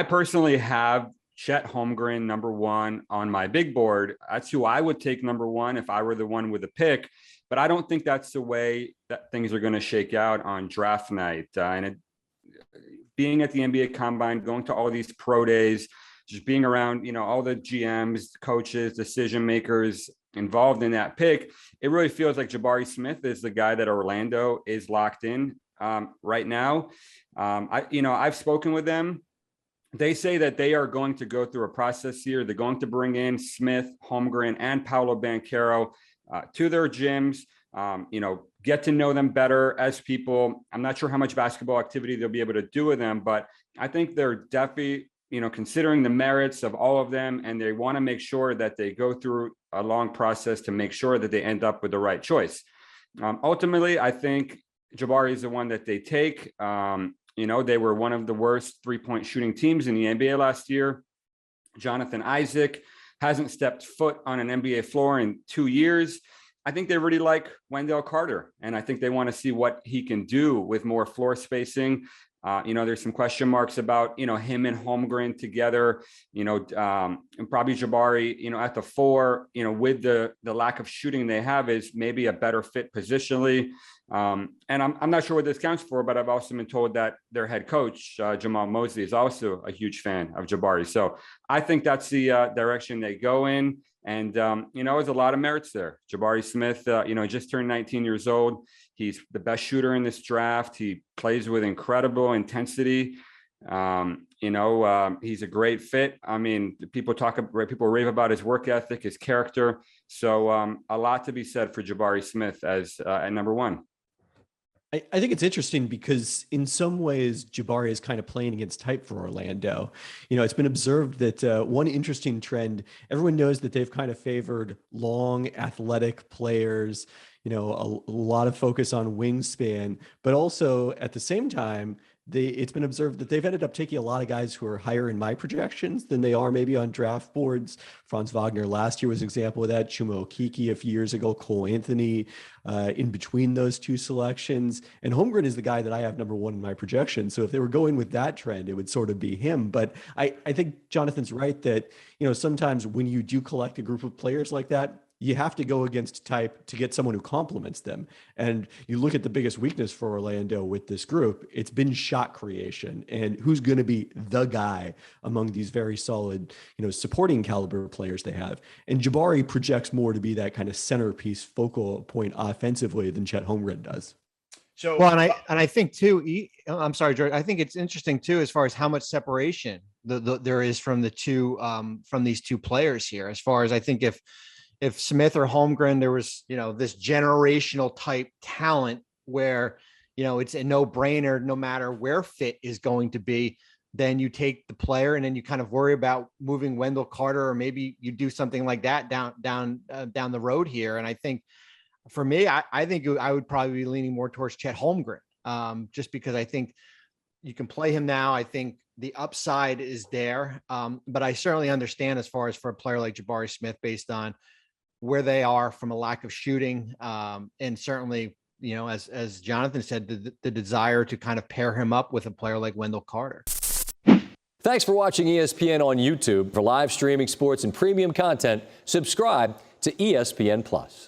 personally have Chet Holmgren number one on my big board. That's who I would take number one if I were the one with a pick. But I don't think that's the way that things are going to shake out on draft night. Being at the NBA Combine, going to all these pro days, just being around, all the GMs, coaches, decision makers involved in that pick, it really feels like Jabari Smith is the guy that Orlando is locked in right now. I've spoken with them. They say that they are going to go through a process here. They're going to bring in Smith, Holmgren, and Paolo Banchero to their gyms, get to know them better as people. I'm not sure how much basketball activity they'll be able to do with them, but I think they're definitely, considering the merits of all of them, and they want to make sure that they go through a long process to make sure that they end up with the right choice. Ultimately, I think Jabari is the one that they take. They were one of the worst three-point shooting teams in the NBA last year. Jonathan Isaac hasn't stepped foot on an NBA floor in 2 years. I think they really like Wendell Carter, and I think they want to see what he can do with more floor spacing. There's some question marks about, him and Holmgren together, and probably Jabari, at the four, with the lack of shooting they have is maybe a better fit positionally. And I'm not sure what this counts for, but I've also been told that their head coach, Jamal Mosley, is also a huge fan of Jabari. So I think that's the direction they go in. And, there's a lot of merits there. Jabari Smith, just turned 19 years old. He's the best shooter in this draft. He plays with incredible intensity. He's a great fit. I mean, people rave about his work ethic, his character. So a lot to be said for Jabari Smith as at number one. I think it's interesting because in some ways, Jabari is kind of playing against type for Orlando. It's been observed that one interesting trend, everyone knows that they've kind of favored long, athletic players, a lot of focus on wingspan, but also at the same time, it's been observed that they've ended up taking a lot of guys who are higher in my projections than they are maybe on draft boards. Franz Wagner last year was an example of that. Chuma Okeke a few years ago, Cole Anthony in between those two selections. And Holmgren is the guy that I have number one in my projection. So if they were going with that trend, it would sort of be him. But I think Jonathan's right that, sometimes when you do collect a group of players like that, you have to go against type to get someone who complements them. And you look at the biggest weakness for Orlando with this group, it's been shot creation. And who's going to be the guy among these very solid, supporting caliber players they have. And Jabari projects more to be that kind of centerpiece focal point offensively than Chet Holmgren does. So, well, and I think too, I'm sorry, George, I think it's interesting too, as far as how much separation there is from the two, from these two players here, as far as I think if Smith or Holmgren, there was, this generational type talent where, it's a no brainer, no matter where fit is going to be, then you take the player and then you kind of worry about moving Wendell Carter, or maybe you do something like that down the road here. And I think for me, I think I would probably be leaning more towards Chet Holmgren, just because I think you can play him now. I think the upside is there. But I certainly understand as far as for a player like Jabari Smith, based on where they are from a lack of shooting. And certainly, as Jonathan said, the desire to kind of pair him up with a player like Wendell Carter. Thanks for watching ESPN on YouTube. For live streaming sports and premium content, subscribe to ESPN+.